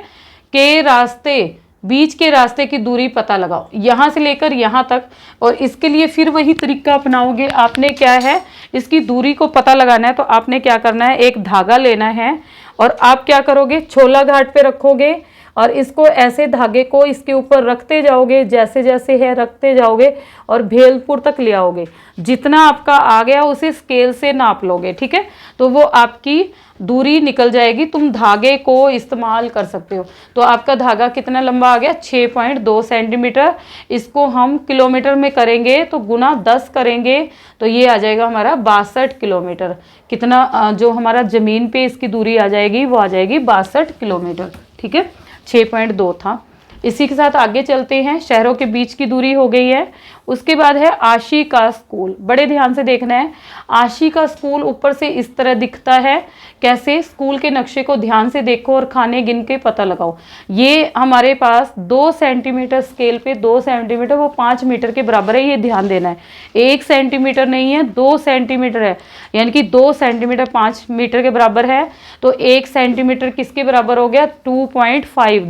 [SPEAKER 1] के रास्ते, बीच के रास्ते की दूरी पता लगाओ, यहाँ से लेकर यहाँ तक। और इसके लिए फिर वही तरीका अपनाओगे। आपने क्या है, इसकी दूरी को पता लगाना है, तो आपने क्या करना है, एक धागा लेना है और आप क्या करोगे, छोलाघाट पे रखोगे और इसको ऐसे धागे को इसके ऊपर रखते जाओगे, जैसे जैसे है रखते जाओगे और भेलपुर तक ले आओगे। जितना आपका आ गया उसे स्केल से नाप लोगे, ठीक है, तो वो आपकी दूरी निकल जाएगी। तुम धागे को इस्तेमाल कर सकते हो। तो आपका धागा कितना लंबा आ गया, 6.2 सेंटीमीटर। इसको हम किलोमीटर में करेंगे तो गुना 10 करेंगे तो ये आ जाएगा हमारा 62 किलोमीटर। कितना जो हमारा ज़मीन पे इसकी दूरी आ जाएगी वो आ जाएगी 62 किलोमीटर, ठीक है, 6.2 था। इसी के साथ आगे चलते हैं, शहरों के बीच की दूरी हो गई है। उसके बाद है आशी का स्कूल, बड़े ध्यान से देखना है। आशी का स्कूल ऊपर से इस तरह दिखता है। कैसे? स्कूल के नक्शे को ध्यान से देखो और खाने गिन के पता लगाओ। ये हमारे पास 2 सेंटीमीटर स्केल पे 2 सेंटीमीटर वो 5 मीटर के बराबर है, ये ध्यान देना है। 1 सेंटीमीटर नहीं है, 2 सेंटीमीटर है, यानी कि 2 सेंटीमीटर 5 मीटर के बराबर है। तो 1 सेंटीमीटर किसके बराबर हो गया? 2.5,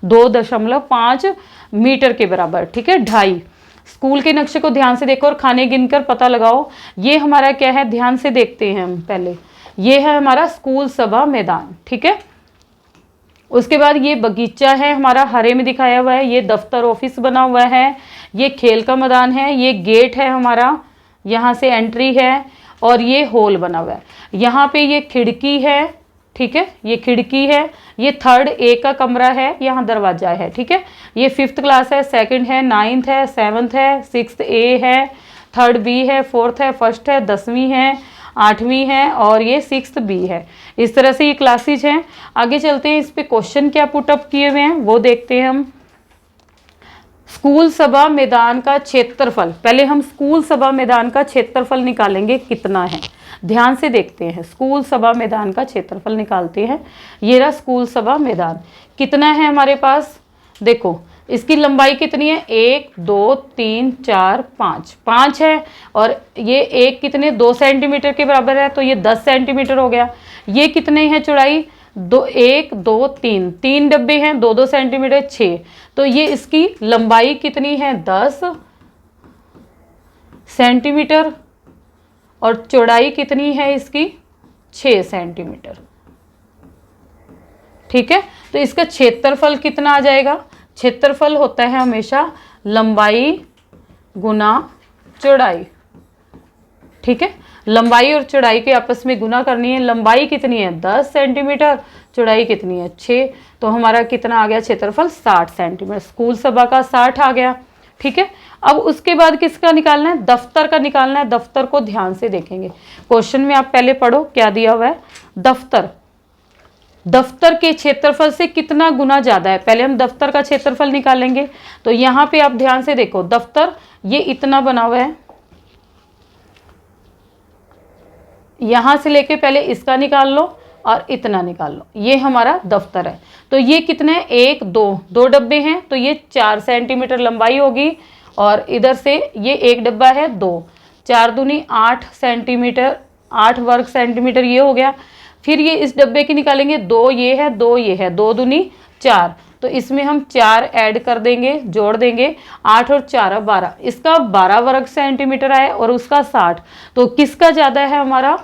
[SPEAKER 1] 2.5 मीटर के बराबर, ठीक है, 2.5। स्कूल के नक्शे को ध्यान से देखो और खाने गिनकर पता लगाओ। ये हमारा क्या है, ध्यान से देखते हैं हम पहले। ये है हमारा स्कूल सभा मैदान, ठीक है। उसके बाद ये बगीचा है हमारा, हरे में दिखाया हुआ है। ये दफ्तर ऑफिस बना हुआ है। ये खेल का मैदान है। ये गेट है हमारा, यहाँ से एंट्री है। और ये हॉल बना हुआ है। यहाँ पे ये खिड़की है, ठीक है, ये खिड़की है। ये 3rd A का कमरा है, यहाँ दरवाजा है, ठीक है। ये 5th क्लास है, 2nd है, 9th है, 7th है, 6th A है, 3rd B है, 4th है, 1st है, 10वीं है, 8वीं है और ये 6th B है। इस तरह से ये क्लासेज हैं। आगे चलते हैं, इस पे क्वेश्चन क्या पुटअप किए हुए हैं वो देखते हैं हम। स्कूल सभा मैदान का क्षेत्रफल, पहले हम स्कूल सभा मैदान का क्षेत्रफल निकालेंगे कितना है, ध्यान से देखते हैं। स्कूल सभा मैदान का क्षेत्रफल निकालते हैं। ये रहा स्कूल सभा मैदान, कितना है हमारे पास, देखो इसकी लंबाई कितनी है, 1 2 3 4 5, 5 है। और ये एक कितने 2 सेंटीमीटर के बराबर है, तो ये 10 सेंटीमीटर हो गया। ये कितने हैं चौड़ाई, 1 2 3, 3 डब्बे हैं, 2 2 सेंटीमीटर, 6। तो ये इसकी लंबाई कितनी है, 10 सेंटीमीटर और चौड़ाई कितनी है इसकी, 6 सेंटीमीटर, ठीक है। तो इसका क्षेत्रफल कितना आ जाएगा, क्षेत्रफल होता है हमेशा लंबाई गुना चौड़ाई, ठीक है। लंबाई और चौड़ाई के आपस में गुना करनी है। लंबाई कितनी है 10 सेंटीमीटर, चौड़ाई कितनी है 6, तो हमारा कितना आ गया क्षेत्रफल 60 सेंटीमीटर। स्कूल सभा का 60 आ गया, ठीक है। अब उसके बाद किसका निकालना है, दफ्तर का निकालना है। दफ्तर को ध्यान से देखेंगे, क्वेश्चन में आप पहले पढ़ो क्या दिया हुआ है। दफ्तर, दफ्तर के क्षेत्रफल से कितना गुना ज्यादा है, पहले हम दफ्तर का क्षेत्रफल निकालेंगे। तो यहाँ पे आप ध्यान से देखो, दफ्तर ये इतना बना हुआ है, यहां से लेके पहले इसका निकाल लो और इतना निकाल लो, ये हमारा दफ्तर है। तो ये कितने, 1 2 डब्बे हैं, तो ये 4 सेंटीमीटर लंबाई होगी। और इधर से ये एक डब्बा है 2, 4 दूनी 8 सेंटीमीटर, 8 वर्ग सेंटीमीटर ये हो गया। फिर ये इस डब्बे की निकालेंगे, 2 ये है, 2 ये है, 2 दूनी 4, तो इसमें हम 4 ऐड कर देंगे, जोड़ देंगे, 8 और 4 12, इसका 12 वर्ग सेंटीमीटर है और उसका 60। तो किसका ज़्यादा है हमारा,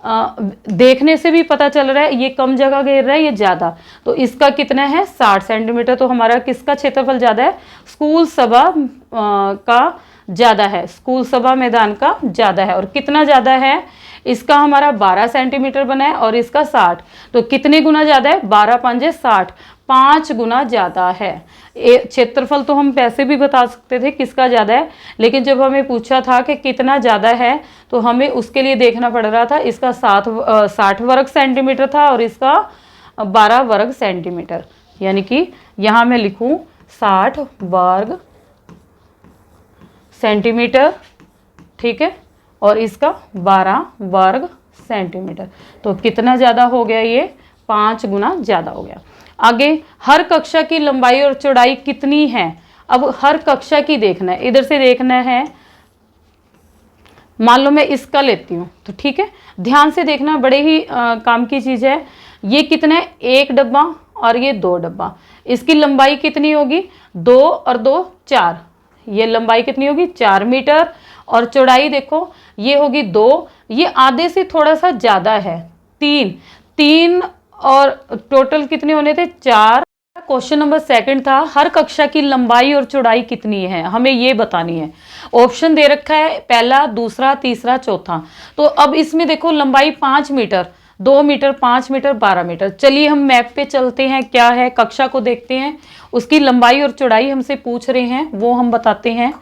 [SPEAKER 1] देखने से भी पता चल रहा है ये कम जगह घेर रहा है, ये ज़्यादा। तो इसका कितना है 60 सेंटीमीटर। तो हमारा किसका क्षेत्रफल ज़्यादा है, स्कूल सभा का ज़्यादा है, स्कूल सभा मैदान का ज़्यादा है। और कितना ज़्यादा है, इसका हमारा 12 सेंटीमीटर बना है और इसका 60। तो कितने गुना ज़्यादा है, 12 5 60, 5 गुना ज़्यादा है। क्षेत्रफल तो हम पैसे भी बता सकते थे किसका ज़्यादा है, लेकिन जब हमें पूछा था कि कितना ज़्यादा है तो हमें उसके लिए देखना पड़ रहा था। इसका 60 वर्ग सेंटीमीटर था और इसका 12 वर्ग सेंटीमीटर, यानी कि यहाँ मैं लिखूँ 60 वर्ग सेंटीमीटर, ठीक है, और इसका 12 वर्ग सेंटीमीटर। तो कितना ज़्यादा हो गया, ये 5 गुना ज़्यादा हो गया। आगे, हर कक्षा की लंबाई और चौड़ाई कितनी है। अब हर कक्षा की देखना है, इधर से देखना है। मान लो मैं इसका लेती हूँ, तो ठीक है, ध्यान से देखना, बड़े ही काम की चीज़ है। ये कितना है, 1 डब्बा और ये 2 डब्बा। इसकी लंबाई कितनी होगी, 2 और 2 4, ये लंबाई कितनी होगी 4 मीटर। और चौड़ाई देखो ये होगी 2, ये आधे से थोड़ा सा ज़्यादा है, 3 और टोटल कितने होने थे 4। क्वेश्चन नंबर 2 था, हर कक्षा की लंबाई और चौड़ाई कितनी है, हमें ये बतानी है। ऑप्शन दे रखा है पहला, दूसरा, तीसरा, चौथा। तो अब इसमें देखो लंबाई 5 मीटर, 2 मीटर, 5 मीटर, 12 मीटर। चलिए हम मैप पे चलते हैं, क्या है कक्षा को देखते हैं, उसकी लंबाई और चौड़ाई हमसे पूछ रहे हैं, वो हम बताते हैं।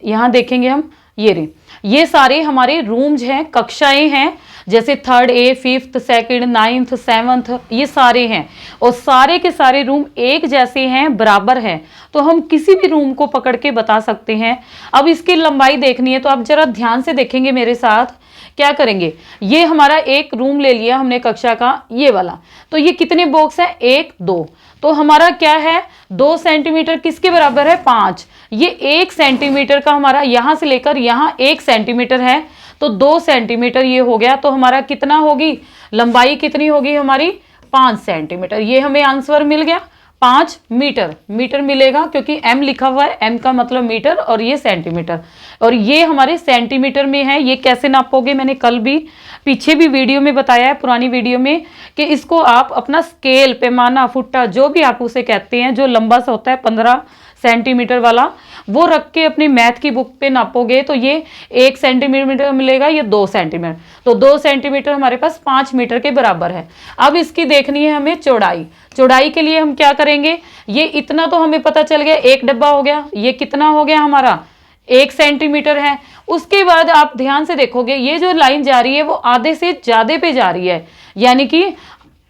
[SPEAKER 1] यहाँ देखेंगे हम, ये सारे हमारे रूम्स हैं, कक्षाएं हैं, जैसे 3rd A, 5th, 2nd, 9th, 7th, ये सारे हैं। और सारे के सारे रूम एक जैसे हैं, बराबर हैं, तो हम किसी भी रूम को पकड़ के बता सकते हैं। अब इसकी लंबाई देखनी है, तो आप जरा ध्यान से देखेंगे मेरे साथ, क्या करेंगे, ये हमारा एक रूम ले लिया हमने कक्षा का, ये वाला। तो ये कितने बॉक्स है, 1 2, तो हमारा क्या है 2 सेंटीमीटर किसके बराबर है 5। ये 1 सेंटीमीटर का हमारा यहाँ से लेकर यहाँ 1 सेंटीमीटर है, तो 2 सेंटीमीटर ये हो गया। तो हमारा कितना होगी लंबाई, कितनी होगी हमारी 5 सेंटीमीटर। ये हमें आंसर मिल गया, 5 मीटर, मीटर मिलेगा क्योंकि m लिखा हुआ है, m का मतलब मीटर और ये सेंटीमीटर, और ये हमारे सेंटीमीटर में है। ये कैसे नापोगे, मैंने कल भी पीछे भी वीडियो में बताया है, पुरानी वीडियो में, कि इसको आप अपना स्केल, पैमाना, फुट्टा, जो भी आप उसे कहते हैं, जो लंबा सा होता है 15 सेंटीमीटर वाला, वो रख के अपनी मैथ की बुक पे नापोगे तो ये 1 सेंटीमीटर मिलेगा, ये 2 सेंटीमीटर, तो 2 सेंटीमीटर हमारे पास 5 मीटर के बराबर है। अब इसकी देखनी है हमें चौड़ाई। चौड़ाई के लिए हम क्या करेंगे, ये इतना तो हमें पता चल गया, एक डब्बा हो गया, ये कितना हो गया हमारा 1 सेंटीमीटर है। उसके बाद आप ध्यान से देखोगे, ये जो लाइन जा रही है वो आधे से ज़्यादा पे जा रही है, यानी कि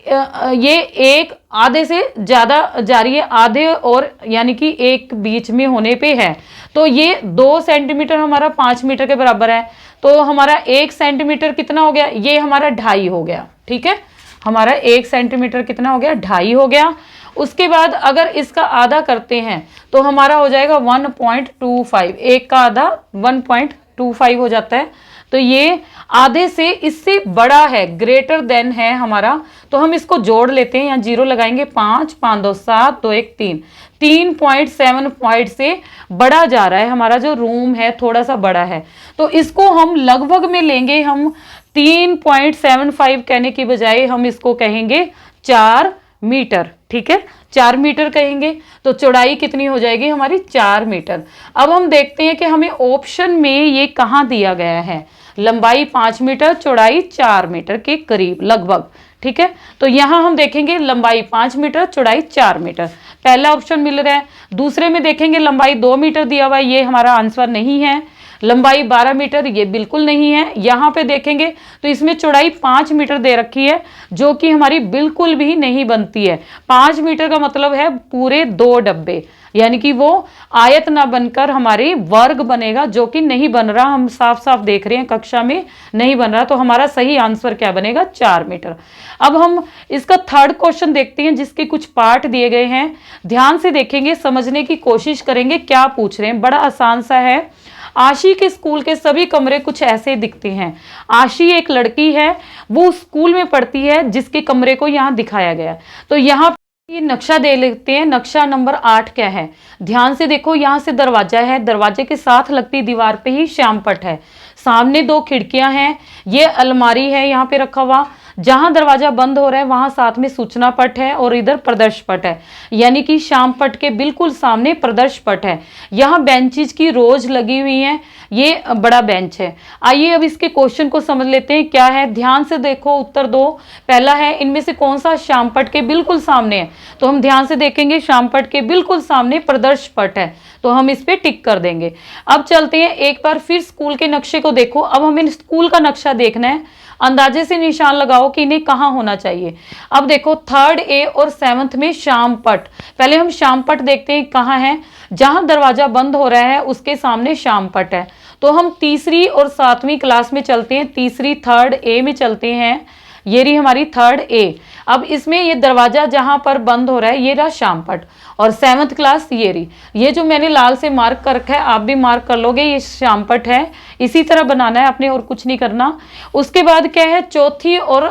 [SPEAKER 1] ये एक आधे से ज़्यादा जा रही है, आधे और यानी कि एक बीच में होने पे है, तो ये 2 सेंटीमीटर हमारा 5 मीटर के बराबर है, तो हमारा 1 सेंटीमीटर कितना हो गया, ये हमारा 2.5 हो गया। ठीक है, हमारा 1 सेंटीमीटर कितना हो गया, 2.5 हो गया। उसके बाद अगर इसका आधा करते हैं तो हमारा हो जाएगा 1.25, एक का आधा 1.25 हो जाता है, तो ये आधे से इससे बड़ा है, ग्रेटर देन है हमारा, तो हम इसको जोड़ लेते हैं, यहाँ 0 लगाएंगे, 5, 5 2 7 2 1 3, 3.7 पॉइंट से बड़ा जा रहा है हमारा जो रूम है, थोड़ा सा बड़ा है, तो इसको हम लगभग में लेंगे, हम 3.75 कहने की बजाय हम इसको कहेंगे 4 मीटर। ठीक है, 4 मीटर कहेंगे, तो चौड़ाई कितनी हो जाएगी हमारी 4 मीटर। अब हम देखते हैं कि हमें ऑप्शन में ये कहाँ दिया गया है, लंबाई 5 मीटर, चौड़ाई 4 मीटर के करीब लगभग। ठीक है, तो यहाँ हम देखेंगे लंबाई 5 मीटर, चौड़ाई 4 मीटर, पहला ऑप्शन मिल रहा है। दूसरे में देखेंगे लंबाई 2 मीटर दिया हुआ है, ये हमारा आंसर नहीं है। लंबाई 12 मीटर, ये बिल्कुल नहीं है। यहाँ पे देखेंगे तो इसमें चौड़ाई 5 मीटर दे रखी है, जो कि हमारी बिल्कुल भी नहीं बनती है। 5 मीटर का मतलब है पूरे 2 डब्बे, यानी कि वो आयत ना बनकर हमारे वर्ग बनेगा, जो कि नहीं बन रहा, हम साफ साफ देख रहे हैं कक्षा में नहीं बन रहा, तो हमारा सही आंसर क्या बनेगा, 4 मीटर। अब हम इसका थर्ड क्वेश्चन देखते हैं, जिसके कुछ पार्ट दिए गए हैं, ध्यान से देखेंगे, समझने की कोशिश करेंगे क्या पूछ रहे हैं। बड़ा आसान सा है। आशी के स्कूल के सभी कमरे कुछ ऐसे दिखते हैं। आशी एक लड़की है, वो स्कूल में पढ़ती है, जिसके कमरे को यहाँ दिखाया गया। तो यहाँ ये नक्शा दे लेते हैं। नक्शा नंबर 8 क्या है, ध्यान से देखो, यहाँ से दरवाजा है, दरवाजे के साथ लगती दीवार पे ही श्यामपट है, सामने 2 खिड़कियां हैं, ये अलमारी है यहाँ पे रखा हुआ, जहां दरवाजा बंद हो रहा है वहां साथ में सूचना पट है और इधर प्रदर्श पट है, यानी कि श्याम पट के बिल्कुल सामने प्रदर्श पट है। यहाँ बेंचेज की रोज लगी हुई है, ये बड़ा बेंच है। आइए अब इसके क्वेश्चन को समझ लेते हैं क्या है। ध्यान से देखो, उत्तर दो। पहला है, इनमें से कौन सा श्याम पट के बिल्कुल सामने है, तो हम ध्यान से देखेंगे श्याम पट के बिल्कुल सामने प्रदर्श पट है, तो हम इस पे टिक कर देंगे। अब चलते हैं एक बार फिर स्कूल के नक्शे को देखो। अब हमें स्कूल का नक्शा देखना है, अंदाजे से निशान लगाओ कि इन्हें कहाँ होना चाहिए। अब देखो 3rd ए और 7th में श्याम पट, पहले हम श्याम पट देखते हैं कहाँ है। जहां दरवाजा बंद हो रहा है उसके सामने श्याम पट है, तो हम तीसरी और 7वीं क्लास में चलते हैं, तीसरी 3rd ए में चलते हैं। ये रही हमारी 3rd ए। अब इसमें ये दरवाजा जहां पर बंद हो रहा है ये रहा श्याम पट, और 7th क्लास ये रही। ये जो मैंने लाल से मार्क कर रखा है आप भी मार्क कर लोगे, ये श्याम पट है, इसी तरह बनाना है आपने और कुछ नहीं करना। उसके बाद क्या है, 4थी और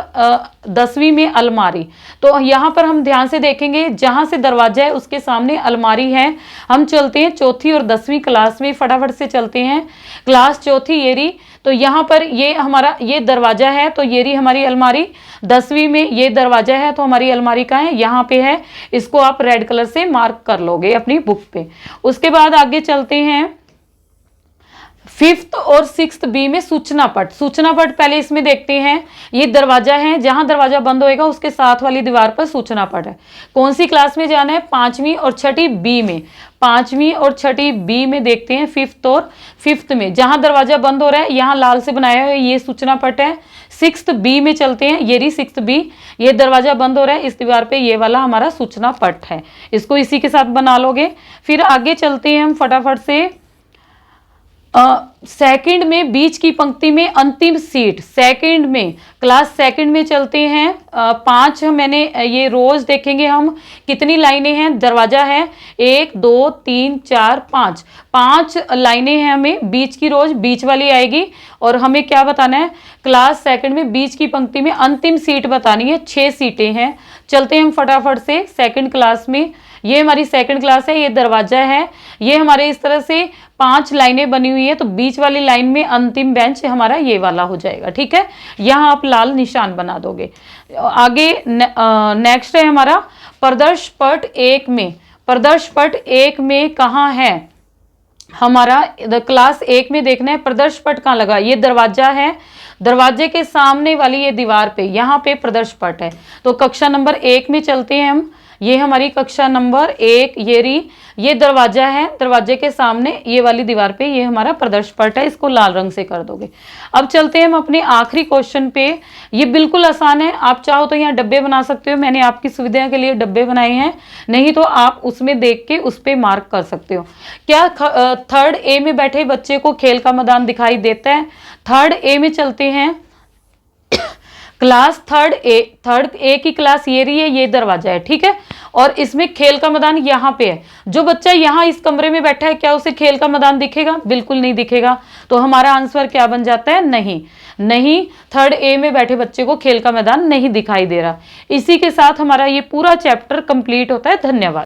[SPEAKER 1] 10वीं में अलमारी, तो यहाँ पर हम ध्यान से देखेंगे जहां से दरवाजा है उसके सामने अलमारी है। हम चलते हैं 4थी और 10वीं क्लास में, फटाफट से चलते हैं। क्लास 4थी ये रही, तो यहाँ पर ये हमारा ये दरवाजा है, तो ये रही हमारी अलमारी। 10वीं में ये दरवाजा है, तो हमारी अलमारी कहाँ है, यहाँ पे है। इसको आप रेड कलर से मार्क कर लोगे अपनी बुक पे। उसके बाद आगे चलते हैं 5th और 6th बी में सूचना पट। सूचना पट पहले इसमें देखते हैं, ये दरवाजा है, जहां दरवाजा बंद होएगा उसके साथ वाली दीवार पर सूचना पट है। कौन सी क्लास में जाना है, 5वीं और 6ठी बी में। 5वीं और 6ठी बी में देखते हैं 5th और 5th में, जहां दरवाजा बंद हो रहा है यहाँ लाल से बनाया हुआ है, ये सूचना पट है। 6th बी में चलते हैं, ये रही 6th बी, ये दरवाजा बंद हो रहा है, इस दीवार पे ये वाला हमारा सूचना पट है, इसको इसी के साथ बना लोगे। फिर आगे चलते हैं हम फटाफट से। सेकंड में बीच की पंक्ति में अंतिम सीट, सेकंड में क्लास 2nd में चलते हैं। 5 मैंने ये रोज देखेंगे हम कितनी लाइनें हैं, दरवाजा है 1 2 3 4 5, 5 लाइनें हैं, हमें बीच की रोज बीच वाली आएगी। और हमें क्या बताना है, क्लास 2nd में बीच की पंक्ति में अंतिम सीट बतानी है, 6 सीटें हैं। चलते हैं हम फटाफट से 2nd क्लास में। ये हमारी सेकंड क्लास है, ये दरवाजा है, ये हमारे इस तरह से 5 लाइनें बनी हुई है, तो बीच वाली लाइन में अंतिम बेंच हमारा ये वाला हो जाएगा। ठीक है, यहाँ आप लाल निशान बना दोगे। आगे नेक्स्ट है हमारा प्रदर्श पट 1 में। प्रदर्श पट 1 में कहाँ है हमारा? क्लास 1 में देखना है प्रदर्श पट कहाँ लगा। ये दरवाजा है, दरवाजे के सामने वाली ये दीवार पे, यहाँ पे प्रदर्श पट है। तो कक्षा नंबर 1 में चलते हैं हम। ये हमारी कक्षा नंबर 1, ये दरवाजा है, दरवाजे के सामने ये वाली दीवार पे ये हमारा प्रदर्श पट है, इसको लाल रंग से कर दोगे। अब चलते हैं हम अपने आखिरी क्वेश्चन पे। ये बिल्कुल आसान है, आप चाहो तो यहाँ डब्बे बना सकते हो, मैंने आपकी सुविधा के लिए डब्बे बनाए हैं, नहीं तो आप उसमें देख के उस पर मार्क कर सकते हो। क्या थर्ड ए में बैठे बच्चे को खेल का मैदान दिखाई देता है? थर्ड ए में चलते हैं। क्लास थर्ड ए की क्लास ये रही है, ये दरवाजा है। ठीक है, और इसमें खेल का मैदान यहाँ पे है। जो बच्चा यहाँ इस कमरे में बैठा है, क्या उसे खेल का मैदान दिखेगा? बिल्कुल नहीं दिखेगा। तो हमारा आंसर क्या बन जाता है? नहीं, थर्ड ए में बैठे बच्चे को खेल का मैदान नहीं दिखाई दे रहा। इसी के साथ हमारा ये पूरा चैप्टर कंप्लीट होता है। धन्यवाद।